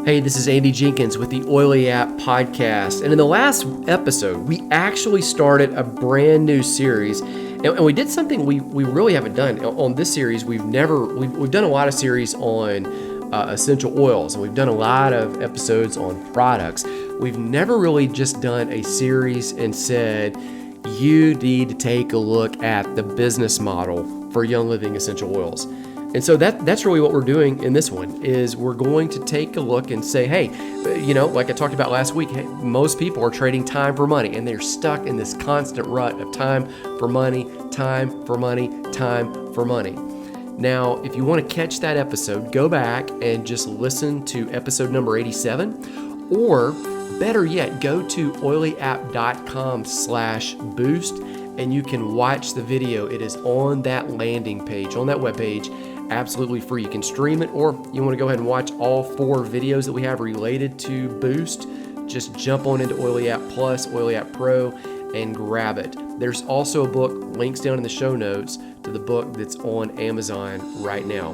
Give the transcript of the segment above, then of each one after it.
Hey, this is Andy Jenkins with the Oily App Podcast. And in the last episode, we actually started a brand new series. And we did something we really haven't done. On this series, we've done a lot of series on essential oils, and we've done a lot of episodes on products. We've never really just done a series and said, you need to take a look at the business model for Young Living essential oils. And so that's really what we're doing in this one, is we're going to take a look and say, hey, like I talked about last week, hey, most people are trading time for money, and they're stuck in this constant rut of time for money, time for money, time for money. Now, if you want to catch that episode, go back and just listen to episode number 87, or better yet, go to oilyapp.com/boost, and you can watch the video. It is on that landing page, on that webpage, absolutely free. You can stream it, or you want to go ahead and watch all 4 videos that we have related to Boost. Just jump on into Oily App Plus, Oily App Pro, and grab it. There's also a book, links down in the show notes to the book that's on Amazon right now.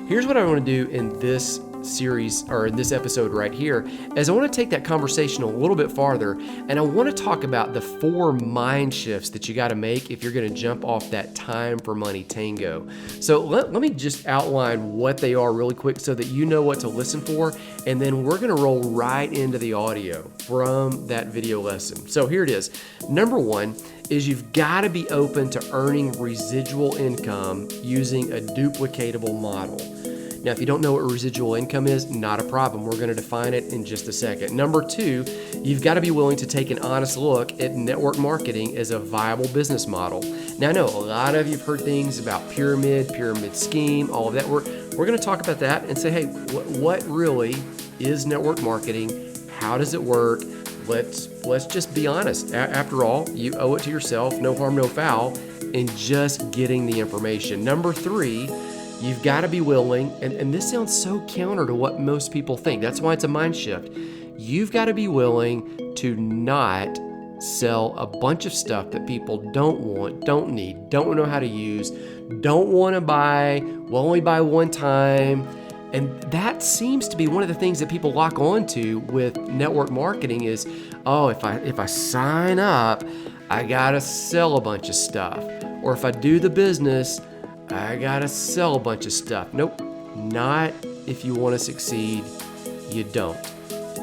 Here's what I want to do in this series, or in this episode right here, is I want to take that conversation a little bit farther, and I want to talk about the 4 mind shifts that you got to make if you're going to jump off that time for money tango. So let me just outline what they are really quick so that you know what to listen for, and then we're going to roll right into the audio from that video lesson. So here it is. Number 1 is you've got to be open to earning residual income using a duplicatable model. Now, if you don't know what residual income is, not a problem. We're going to define it in just a second. Number 2, you've got to be willing to take an honest look at network marketing as a viable business model. Now, I know a lot of you have heard things about pyramid scheme, all of that. We're going to talk about that and say, hey, what really is network marketing? How does it work? Let's just be honest. After all, you owe it to yourself, no harm, no foul, in just getting the information. Number 3, you've got to be willing, and this sounds so counter to what most people think. That's why it's a mind shift. You've got to be willing to not sell a bunch of stuff that people don't want, don't need, don't know how to use, don't want to buy, will only buy one time. And that seems to be one of the things that people lock onto with network marketing is, oh, if I sign up, I got to sell a bunch of stuff. Or if I do the business, I gotta sell a bunch of stuff. Nope, not if you want to succeed. You don't.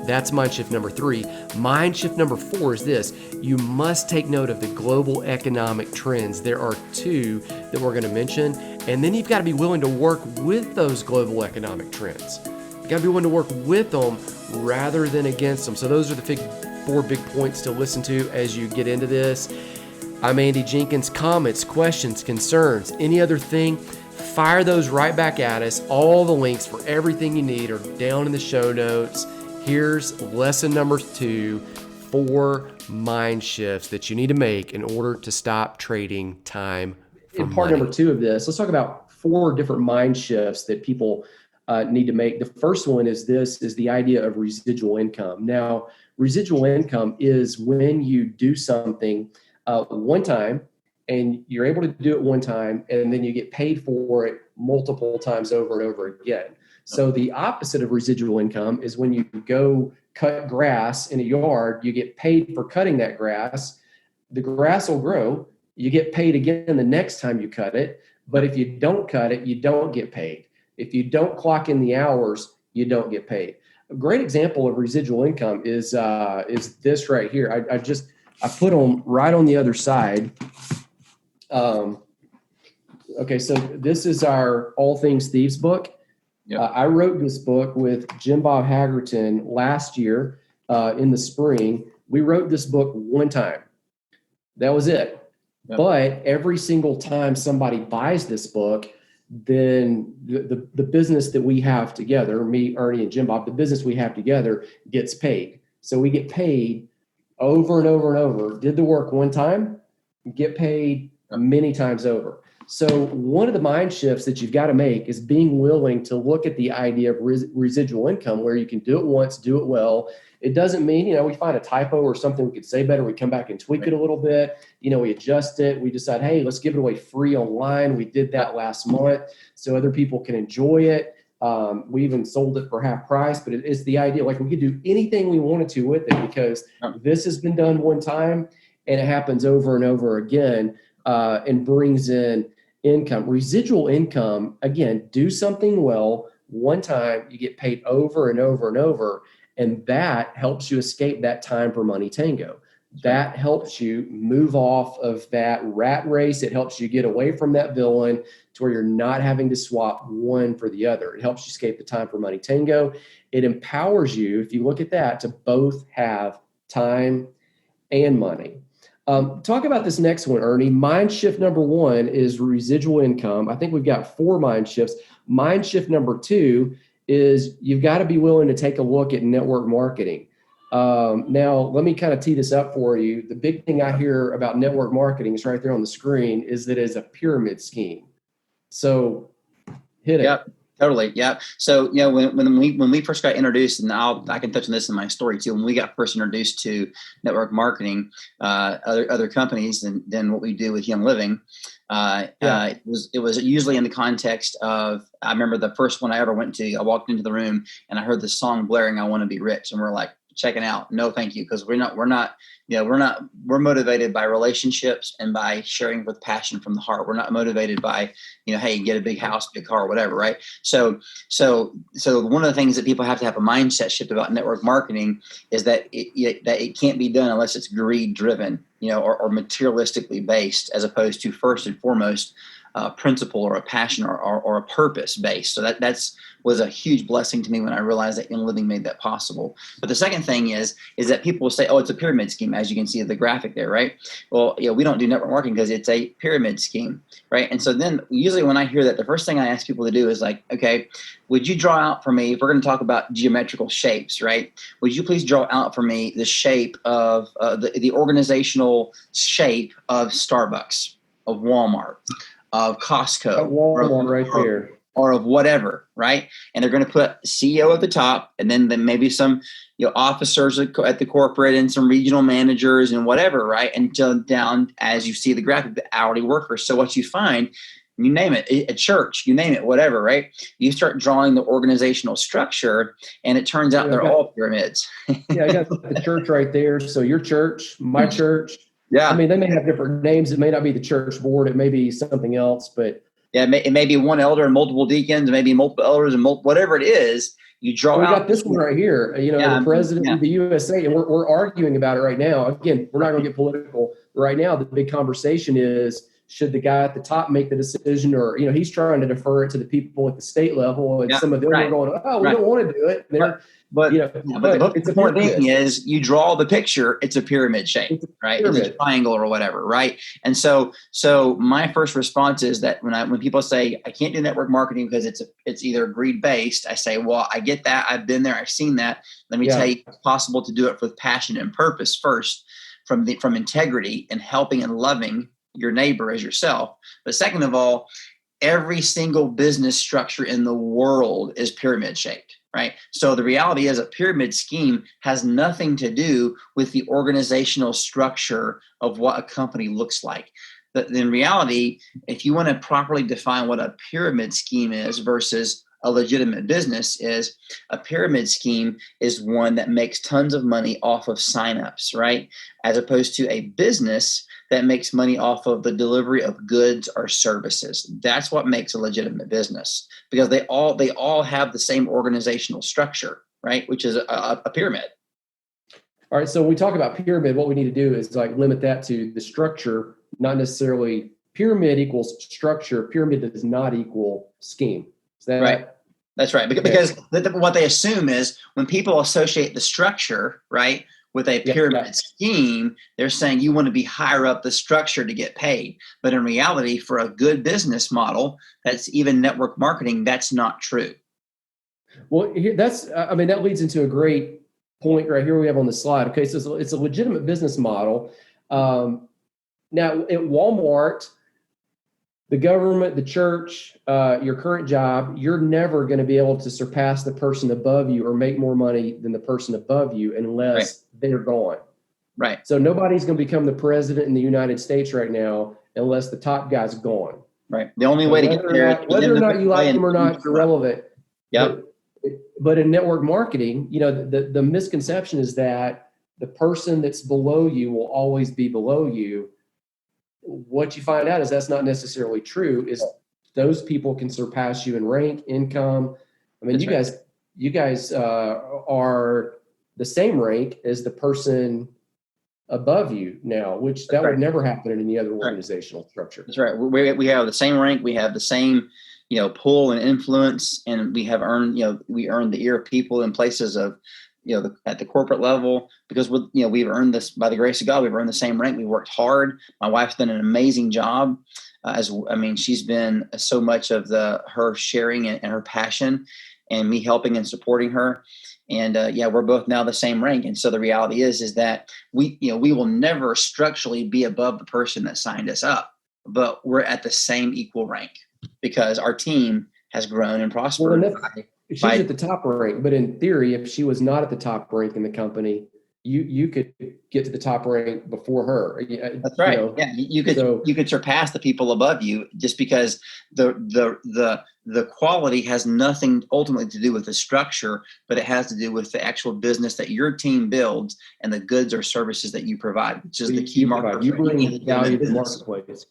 That's mind shift number 3. Mind shift number 4 is this. You must take note of the global economic trends. There are 2 that we're going to mention, and then you've got to be willing to work with those global economic trends. You've got to be willing to work with them rather than against them. So those are the 4 big points to listen to as you get into this. I'm Andy Jenkins. Comments, questions, concerns, any other thing, fire those right back at us. All the links for everything you need are down in the show notes. Here's lesson number 2, 4 mind shifts that you need to make in order to stop trading time for money. In part number 2 of this, let's talk about 4 different mind shifts that people need to make. The first one is the idea of residual income. Now, residual income is when you do something one time, and you're able to do it one time, and then you get paid for it multiple times over and over again. So the opposite of residual income is when you go cut grass in a yard, you get paid for cutting that grass. The grass will grow. You get paid again the next time you cut it. But if you don't cut it, you don't get paid. If you don't clock in the hours, you don't get paid. A great example of residual income is this right here. I put them right on the other side. Okay, so this is our All Things Thieves book. Yep. I wrote this book with Jim Bob Hagerton last year in the spring. We wrote this book one time. That was it. Yep. But every single time somebody buys this book, then the business that we have together, me, Ernie, and Jim Bob, the business we have together gets paid. So we get paid over and over and over. Did the work one time, get paid many times over. So one of the mind shifts that you've got to make is being willing to look at the idea of residual income, where you can do it once, do it well. It doesn't mean, we find a typo or something we could say better. We come back and tweak it a little bit. We adjust it. We decide, hey, let's give it away free online. We did that last month so other people can enjoy it. We even sold it for half price, but it's the idea, like we could do anything we wanted to with it because this has been done one time and it happens over and over again, and brings in income. Residual income, again, do something well one time, you get paid over and over and over, and that helps you escape that time for money tango. That helps you move off of that rat race. It helps you get away from that villain to where you're not having to swap one for the other. It helps you escape the time for money tango. It empowers you, if you look at that, to both have time and money. Talk about this next one, Ernie. Mind shift number 1 is residual income. I think we've got 4 mind shifts. Mind shift number 2 is you've got to be willing to take a look at network marketing. Now, let me kind of tee this up for you. The big thing I hear about network marketing is right there on the screen, is that it's a pyramid scheme. So hit it. Yep. Totally. Yeah. So, when we first got introduced, and I can touch on this in my story too, when we got first introduced to network marketing, other companies than what we do with Young Living, it was usually in the context of, I remember the first one I ever went to, I walked into the room and I heard the song blaring, "I Want to Be Rich." And we're like, checking out. No, thank you. Because we're motivated by relationships and by sharing with passion from the heart. We're not motivated by, hey, get a big house, big car, whatever. Right. So one of the things that people have to have a mindset shift about network marketing is that it can't be done unless it's greed driven, or materialistically based, as opposed to first and foremost, principle or a passion or a purpose based. So that was a huge blessing to me when I realized that Young Living made that possible. But the second thing is that people will say, oh, it's a pyramid scheme, as you can see the graphic there, right? Well, we don't do network marketing because it's a pyramid scheme, right? And so then usually when I hear that, the first thing I ask people to do is like, okay, would you draw out for me, if we're going to talk about geometrical shapes, right? Would you please draw out for me the shape of the organizational shape of Starbucks, of Walmart, of Costco, Walmart right there, or of whatever, right? And they're going to put CEO at the top, and then maybe some officers at the corporate and some regional managers and whatever, right? And down, as you see the graphic, the hourly workers. So what you find, you name it, a church, you name it, whatever, right? You start drawing the organizational structure, and it turns out they're all pyramids. I got the church right there. So your church, my church. Yeah. I mean, they may have different names. It may not be the church board. It may be something else, but yeah, it may be one elder and multiple deacons, maybe multiple elders and whatever it is. You draw out. We got this one right here. The president of the USA, and we're arguing about it right now. Again, we're not going to get political right now. The big conversation is, should the guy at the top make the decision, or he's trying to defer it to the people at the state level, and some of them are going, "Oh, we don't want to do it." But the important thing is, you draw the picture, it's a pyramid shape, right? It's a triangle or whatever, right? And so my first response is that when people say, I can't do network marketing because it's either greed based, I say, well, I get that. I've been there. I've seen that. Let me tell you, it's possible to do it with passion and purpose first, from integrity and helping and loving your neighbor as yourself. But second of all, every single business structure in the world is pyramid shaped. Right. So the reality is, a pyramid scheme has nothing to do with the organizational structure of what a company looks like. But in reality, if you want to properly define what a pyramid scheme is versus a legitimate business, is a pyramid scheme is one that makes tons of money off of signups, right? As opposed to a business that makes money off of the delivery of goods or services. That's what makes a legitimate business, because they all have the same organizational structure, right? Which is a pyramid. All right. So when we talk about pyramid, what we need to do is limit that to the structure, not necessarily pyramid equals structure. Pyramid does not equal scheme. Is that right? That's right. Because what they assume is, when people associate the structure, right, with a pyramid scheme, they're saying you want to be higher up the structure to get paid. But in reality, for a good business model, that's even network marketing, that's not true. Well, that leads into a great point right here we have on the slide. Okay, so it's a legitimate business model. Now, at Walmart, the government, the church, your current job, you're never going to be able to surpass the person above you or make more money than the person above you unless they're gone. Right. So nobody's going to become the president in the United States right now unless the top guy's gone. Right. The only way to get there, whether or not you like them or not, is irrelevant. Yep. But in network marketing, the misconception is that the person that's below you will always be below you. What you find out is that's not necessarily true. Is those people can surpass you in rank, income. I mean, you guys are the same rank as the person above you now, which that would never happen in any other organizational structure. That's right. We have the same rank. We have the same, pull and influence, and we have earned, we earned the ear of people in places of, at the corporate level, because we've earned this by the grace of God. We've earned the same rank. We worked hard. My wife's done an amazing job. She's been so much of her sharing and her passion, and me helping and supporting her. And we're both now the same rank. And so the reality is that we will never structurally be above the person that signed us up, but we're at the same equal rank because our team has grown and prospered. Well, she's at the top rank, but in theory, if she was not at the top rank in the company, you could get to the top rank before her. That's right. You could surpass the people above you just because the quality has nothing ultimately to do with the structure, but it has to do with the actual business that your team builds and the goods or services that you provide, which is the key marker. You bring value to the marketplace.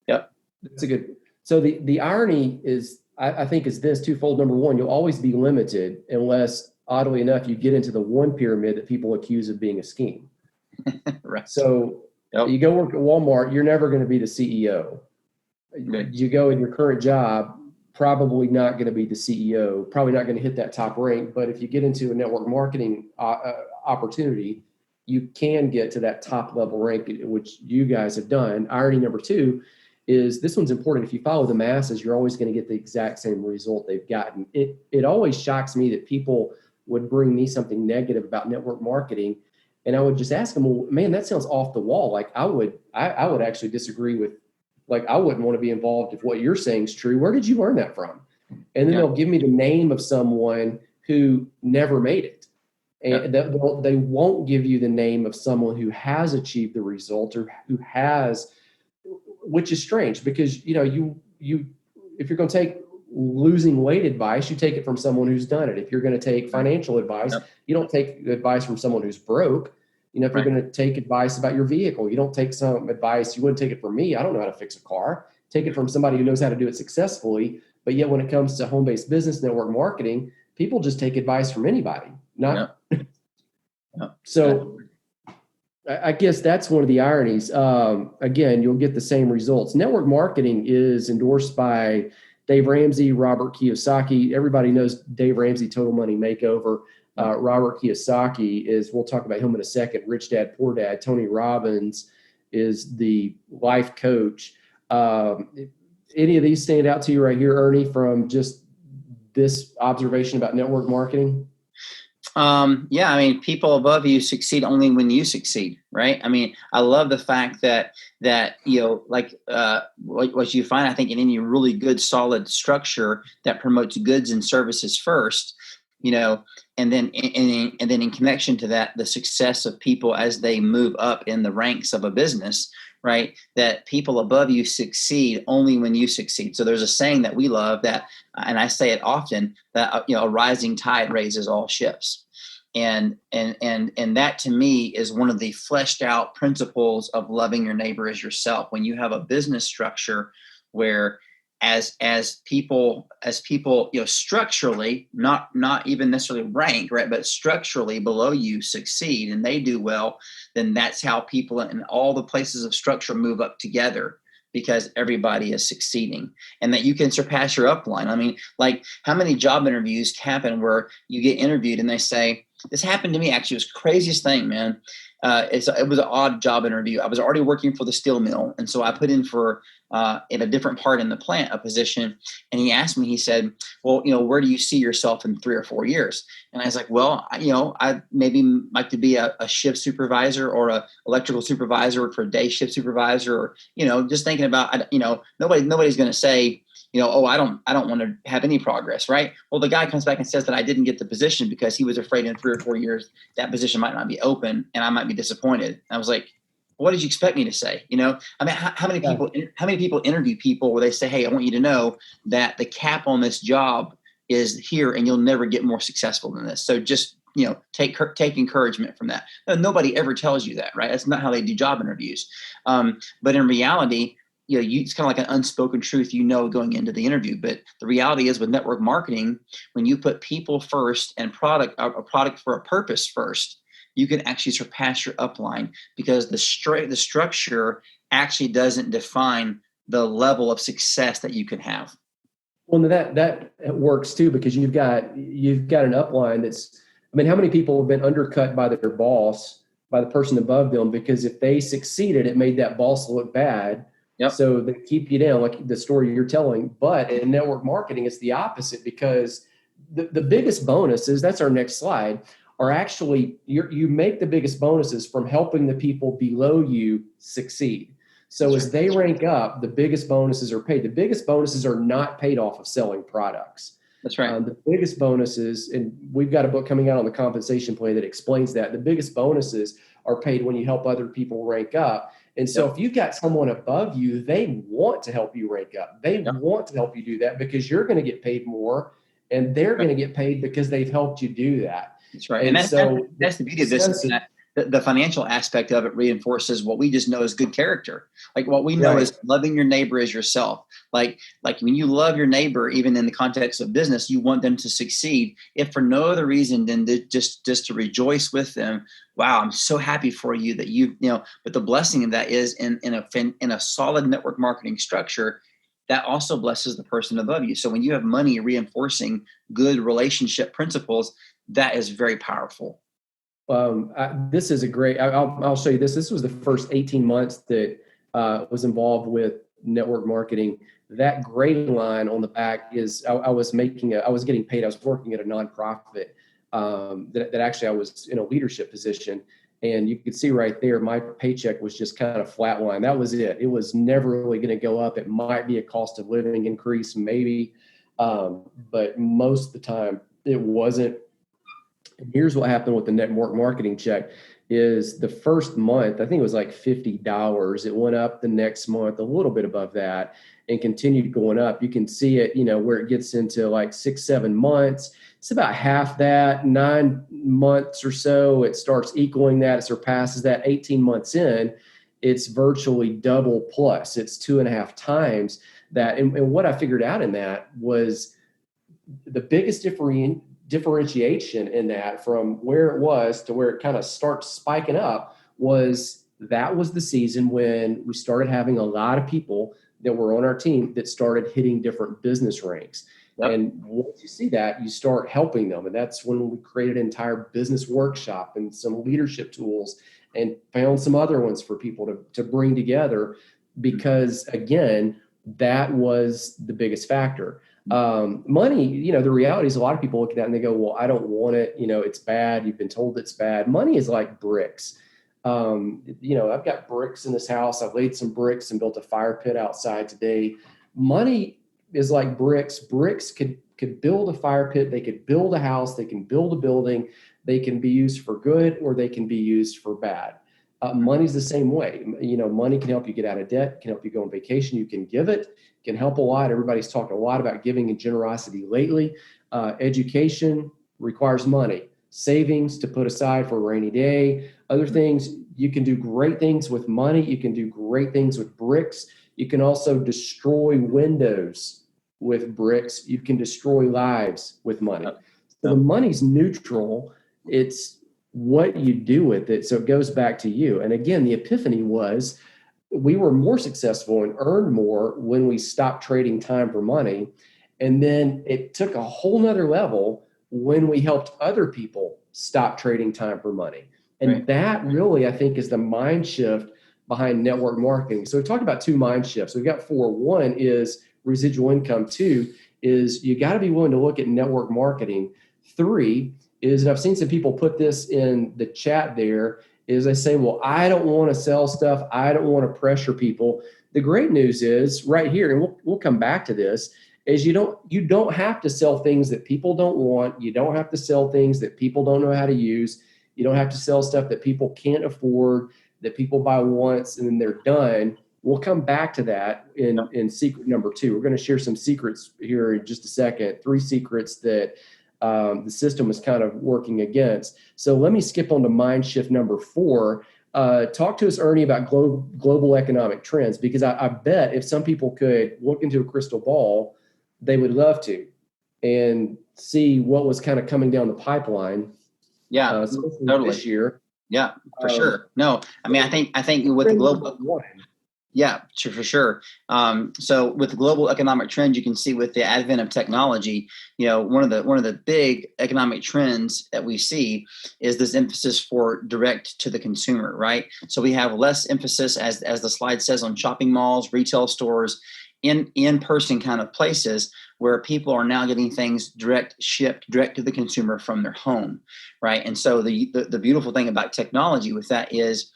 Yep. That's a good. So the irony is, I think, is this twofold. Number one, you'll always be limited unless, oddly enough, you get into the one pyramid that people accuse of being a scheme. Right. So you go work at Walmart, you're never going to be the CEO. Right. You go in your current job, probably not going to be the CEO, probably not going to hit that top rank. But if you get into a network marketing opportunity, you can get to that top level rank, which you guys have done. Irony number two is, this one's important. If you follow the masses, you're always going to get the exact same result they've gotten. It always shocks me that people would bring me something negative about network marketing, and I would just ask them, well, man, that sounds off the wall. Like I would actually disagree with, like, I wouldn't want to be involved if what you're saying is true. Where did you learn that from? And then they'll give me the name of someone who never made it. And they won't give you the name of someone who has achieved the result or who has, which is strange because, you if you're going to take losing weight advice, you take it from someone who's done it. If you're going to take financial advice, you don't take advice from someone who's broke. If you're going to take advice about your vehicle, you don't take some advice. You wouldn't take it from me. I don't know how to fix a car. Take it from somebody who knows how to do it successfully. But yet when it comes to home-based business network marketing, people just take advice from anybody. So I guess that's one of the ironies. Again, you'll get the same results. Network marketing is endorsed by Dave Ramsey, Robert Kiyosaki. Everybody knows Dave Ramsey, Total Money Makeover. Robert Kiyosaki we'll talk about him in a second, Rich Dad, Poor Dad. Tony Robbins is the life coach. Any of these stand out to you right here, Ernie, from just this observation about network marketing? People above you succeed only when you succeed, right? I love the fact that what you find, I think, in any really good, solid structure that promotes goods and services first, and then in connection to that, the success of people as they move up in the ranks of a business, right? That people above you succeed only when you succeed. So there's a saying that we love that, and I say it often, that a rising tide raises all ships. And that to me is one of the fleshed out principles of loving your neighbor as yourself. When you have a business structure where as people, structurally, not even necessarily rank, right, but structurally below you succeed and they do well, then that's how people in all the places of structure move up together, because everybody is succeeding, and that you can surpass your upline. How many job interviews happen where you get interviewed and they say, this happened to me, actually, it was the craziest thing, man. It was an odd job interview. I was already working for the steel mill. And so I put in for, in a different part in the plant, a position. And he asked me, he said, well, where do you see yourself in 3 or 4 years? And I was like, well, I maybe like to be a shift supervisor or a electrical supervisor, or for a day shift supervisor, or, just thinking about, nobody's going to say, I don't want to have any progress, right? Well, the guy comes back and says that I didn't get the position because he was afraid in 3 or 4 years that position might not be open and I might be disappointed. And I was like, what did you expect me to say? How many people interview people where they say, hey, I want you to know that the cap on this job is here, and you'll never get more successful than this. So just, take encouragement from that. Nobody ever tells you that, right? That's not how they do job interviews. But in reality, it's kind of like an unspoken truth, going into the interview. But the reality is, with network marketing, when you put people first and a product for a purpose first, you can actually surpass your upline, because the structure actually doesn't define the level of success that you can have. Well, that works too, because you've got an upline that's, how many people have been undercut by their boss, by the person above them, because if they succeeded, it made that boss look bad. Yep. So they keep you down, like the story you're telling. But in network marketing, it's the opposite, because the biggest bonuses, that's our next slide, are actually, you make the biggest bonuses from helping the people below you succeed. So as they rank up, the biggest bonuses are paid. The biggest bonuses are not paid off of selling products. That's right. The biggest bonuses, and we've got a book coming out on the compensation play that explains that. The biggest bonuses are paid when you help other people rank up. And so if you've got someone above you, they want to help you rank up. They want to help you do that, because you're going to get paid more, and they're going to get paid because they've helped you do that. That's right. And that's the beauty of this. The financial aspect of it reinforces what we just know as good character. Like what we know is loving your neighbor as yourself. Like when you love your neighbor, even in the context of business, you want them to succeed, if for no other reason than just to rejoice with them. Wow, I'm so happy for you that but the blessing of that is in a solid network marketing structure, that also blesses the person above you. So when you have money reinforcing good relationship principles, that is very powerful. This is a great, I'll show you this. This was the first 18 months that was involved with network marketing. That gray line on the back is, I was getting paid. I was working at a nonprofit that actually I was in a leadership position. And you could see right there, my paycheck was just kind of flatline. That was it. It was never really going to go up. It might be a cost of living increase, maybe. But most of the time it wasn't. And here's what happened with the network marketing check is the first month, I think it was like $50. It went up the next month, a little bit above that, and continued going up. You can see it, where it gets into like 6-7 months. It's about half that. 9 months or so, it starts equaling that. It surpasses that. 18 months in, it's virtually double plus. It's 2.5 times that. And what I figured out in that was the biggest differentiation in that from where it was to where it kind of starts spiking up was the season when we started having a lot of people that were on our team that started hitting different business ranks. Yep. And once you see that, you start helping them. And that's when we created an entire business workshop and some leadership tools and found some other ones for people to bring together, because again, that was the biggest factor. Money, the reality is a lot of people look at that and they go, well, I don't want it. It's bad. You've been told it's bad. Money is like bricks. I've got bricks in this house. I've laid some bricks and built a fire pit outside today. Money is like bricks. Bricks could build a fire pit. They could build a house. They can build a building. They can be used for good or they can be used for bad. Money's the same way. Money can help you get out of debt, can help you go on vacation. You can give it, can help a lot. Everybody's talking a lot about giving and generosity lately. Education requires money. Savings to put aside for a rainy day. Other things, you can do great things with money. You can do great things with bricks. You can also destroy windows with bricks. You can destroy lives with money. So the money's neutral. It's what you do with it. So it goes back to you. And again, the epiphany was we were more successful and earned more when we stopped trading time for money. And then it took a whole nother level when we helped other people stop trading time for money. And that really, I think, is the mind shift behind network marketing. So we talked about 2 mind shifts. We've got 4. 1 is residual income. 2 is you got to be willing to look at network marketing. 3 is, and I've seen some people put this in the chat there, is they say, well, I don't want to sell stuff. I don't want to pressure people. The great news is right here, and we'll come back to this, is you don't have to sell things that people don't want. You don't have to sell things that people don't know how to use. You don't have to sell stuff that people can't afford, that people buy once and then they're done. We'll come back to that in secret number 2. We're going to share some secrets here in just a second. 3 secrets that the system is kind of working against. So let me skip on to mind shift number 4. Talk to us, Ernie, about global economic trends, because I bet if some people could look into a crystal ball, they would love to and see what was kind of coming down the pipeline. Yeah, totally. This year. Yeah, for sure. No, I mean, I think with the global, yeah, for sure. So with the global economic trends, you can see with the advent of technology, one of the big economic trends that we see is this emphasis for direct to the consumer, right? So we have less emphasis, as the slide says, on shopping malls, retail stores, in-person kind of places where people are now getting things shipped direct to the consumer from their home, right? And so the beautiful thing about technology with that is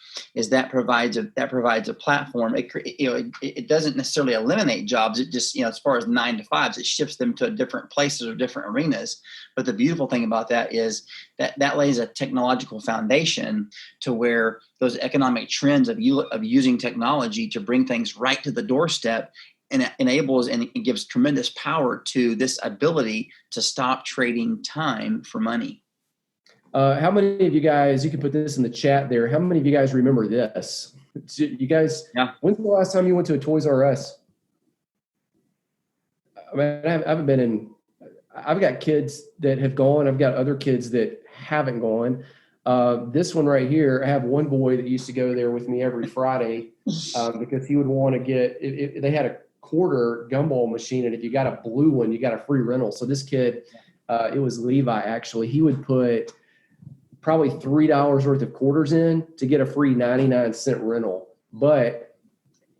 that provides a platform. It doesn't necessarily eliminate jobs. It just, as far as 9 to 5s, it shifts them to different places or different arenas. But the beautiful thing about that is that lays a technological foundation to where those economic trends of using technology to bring things right to the doorstep, and it enables and it gives tremendous power to this ability to stop trading time for money. How many of you guys, you can put this in the chat there, how many of you guys remember this? You guys, When's the last time you went to a Toys R Us? I mean, I haven't been in, I've got kids that have gone, I've got other kids that haven't gone. This one right here, I have one boy that used to go there with me every Friday because he would want to get, they had a quarter gumball machine, and if you got a blue one, you got a free rental. So this kid, it was Levi actually, he would put probably $3 worth of quarters in to get a free 99-cent rental. But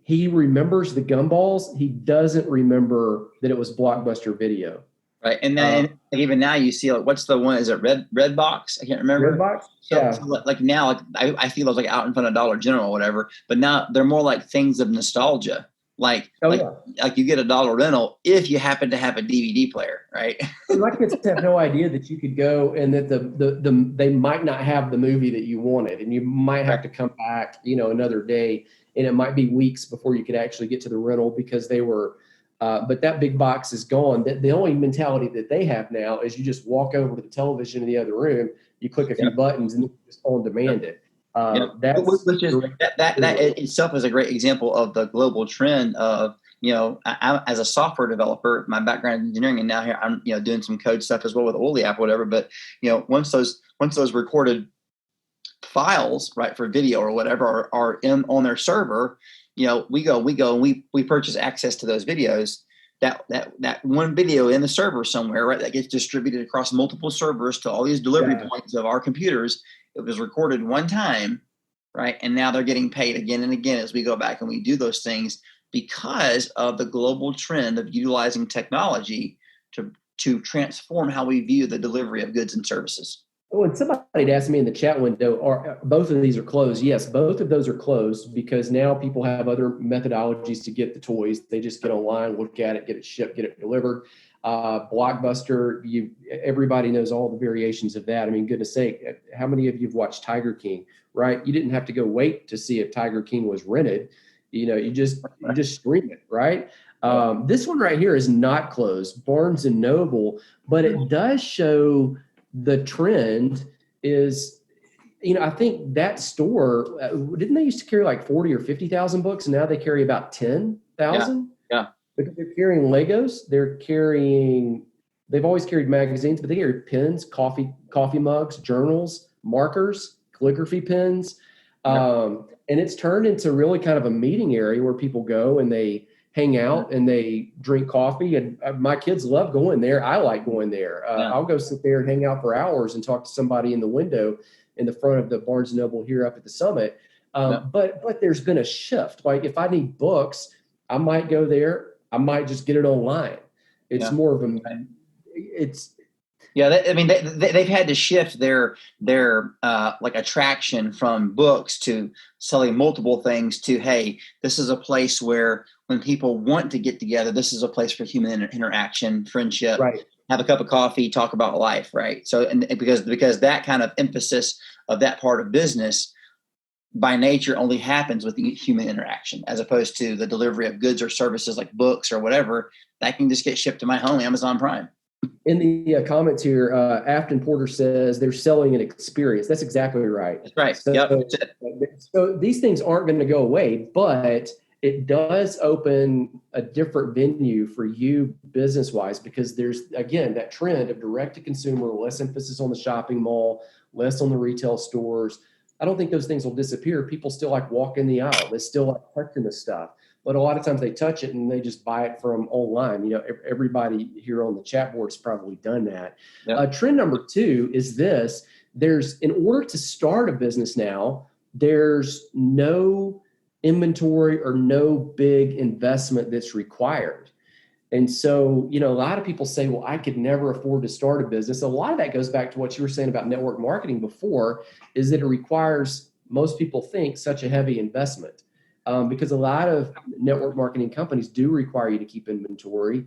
he remembers the gumballs. He doesn't remember that it was Blockbuster Video. Right. And then even now you see, like, what's the one? Is it Redbox? I can't remember. Redbox? So like now, like I feel like out in front of Dollar General or whatever, but now they're more like things of nostalgia. Like you get a $1 rental if you happen to have a DVD player, right? My kids have no idea that you could go and that they might not have the movie that you wanted, and you might have to come back, another day, and it might be weeks before you could actually get to the rental because they were. But that big box is gone. The only mentality that they have now is you just walk over to the television in the other room, you click a few buttons, and you just on demand it. That itself is a great example of the global trend of, I, as a software developer, my background in engineering, and now here I'm, doing some code stuff as well with Oli app, whatever. But, once those recorded files, right, for video or whatever are on their server, we go and we purchase access to those videos. That one video in the server somewhere, right, that gets distributed across multiple servers to all these delivery points of our computers. It was recorded one time, right? And now they're getting paid again and again as we go back and we do those things because of the global trend of utilizing technology to transform how we view the delivery of goods and services. Oh, and somebody asked me in the chat window, are both of these are closed? Yes, both of those are closed because now people have other methodologies to get the toys. They just get online, look at it, get it shipped, get it delivered. Blockbuster, everybody knows all the variations of that. I mean, goodness sake, how many of you have watched Tiger King, right? You didn't have to go wait to see if Tiger King was rented. You just stream it, right? This one right here is not closed, Barnes and Noble, but it does show the trend is, I think that store, didn't they used to carry like 40 or 50,000 books, and now they carry about 10,000? Yeah. Because they're carrying Legos, they've always carried magazines, but they carry pens, coffee mugs, journals, markers, calligraphy pens. And it's turned into really kind of a meeting area where people go and they hang out and they drink coffee. And my kids love going there. I like going there. I'll go sit there and hang out for hours and talk to somebody in the window in the front of the Barnes & Noble here up at the Summit. But there's been a shift. Like if I need books, I might go there. I might just get it online. It's more of they've had to shift their like attraction from books to selling multiple things to, hey, this is a place where when people want to get together, this is a place for human interaction, friendship, right. Have a cup of coffee, talk about life, right? So, and because that kind of emphasis of that part of business by nature only happens with the human interaction, as opposed to the delivery of goods or services like books or whatever that can just get shipped to my home, Amazon Prime. In the comments here, Afton Porter says they're selling an experience. That's exactly right. That's right. So, Yep. so these things aren't going to go away, but it does open a different venue for you business-wise, because there's, again, that trend of direct-to-consumer, less emphasis on the shopping mall, less on the retail stores. I don't think those things will disappear. People still like walking the aisle. They still like touching the stuff. But a lot of times they touch it and they just buy it from online. You know, everybody here on the chat board has probably done that. Yep. Trend number 2 is this. In order to start a business now, there's no inventory or no big investment that's required. And so, you know, a lot of people say, well, I could never afford to start a business. A lot of that goes back to what you were saying about network marketing before, is that it requires, most people think, such a heavy investment. Because a lot of network marketing companies do require you to keep inventory.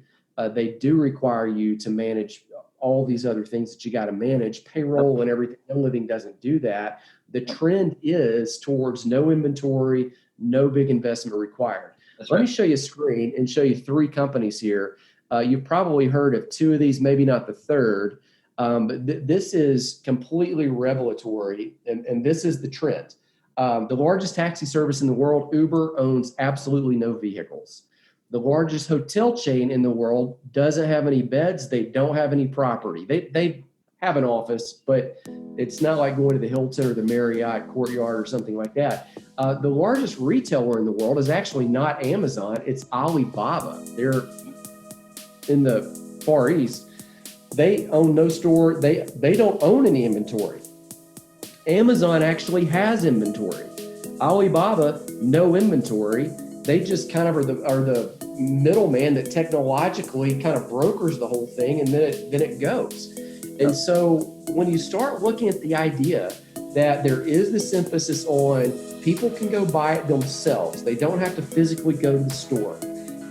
They do require you to manage all these other things that you got to manage, payroll and everything. No Living doesn't do that. The trend is towards no inventory, no big investment required. Let me show you a screen and show you 3 companies here. You've probably heard of 2 of these, maybe not the third. But this is completely revelatory, and this is the trend. The largest taxi service in the world, Uber, owns absolutely no vehicles. The largest hotel chain in the world doesn't have any beds. They don't have any property. They have an office, but it's not like going to the Hilton or the Marriott Courtyard or something like that. The largest retailer in the world is actually not Amazon. It's Alibaba. They're in the Far East. They own no store. They don't own any inventory. Amazon actually has inventory. Alibaba, no inventory. They just kind of are the middleman that technologically kind of brokers the whole thing, and then it goes. And so when you start looking at the idea that there is this emphasis on people can go buy it themselves, they don't have to physically go to the store.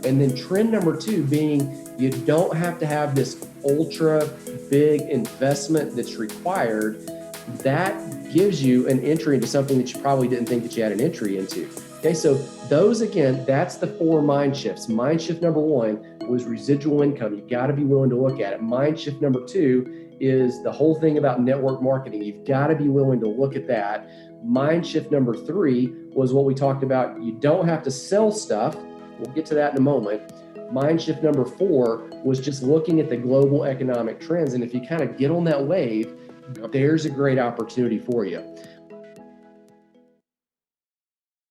And then trend number 2 being you don't have to have this ultra big investment that's required. That gives you an entry into something that you probably didn't think that you had an entry into. Okay, so those, again, that's the 4 mind shifts. Mind shift number 1 was residual income. You got to be willing to look at it. Mind shift number 2 is the whole thing about network marketing. You've got to be willing to look at that. Mind shift number 3 was what we talked about. You don't have to sell stuff. We'll get to that in a moment. Mind shift number 4 was just looking at the global economic trends. And if you kind of get on that wave, there's a great opportunity for you.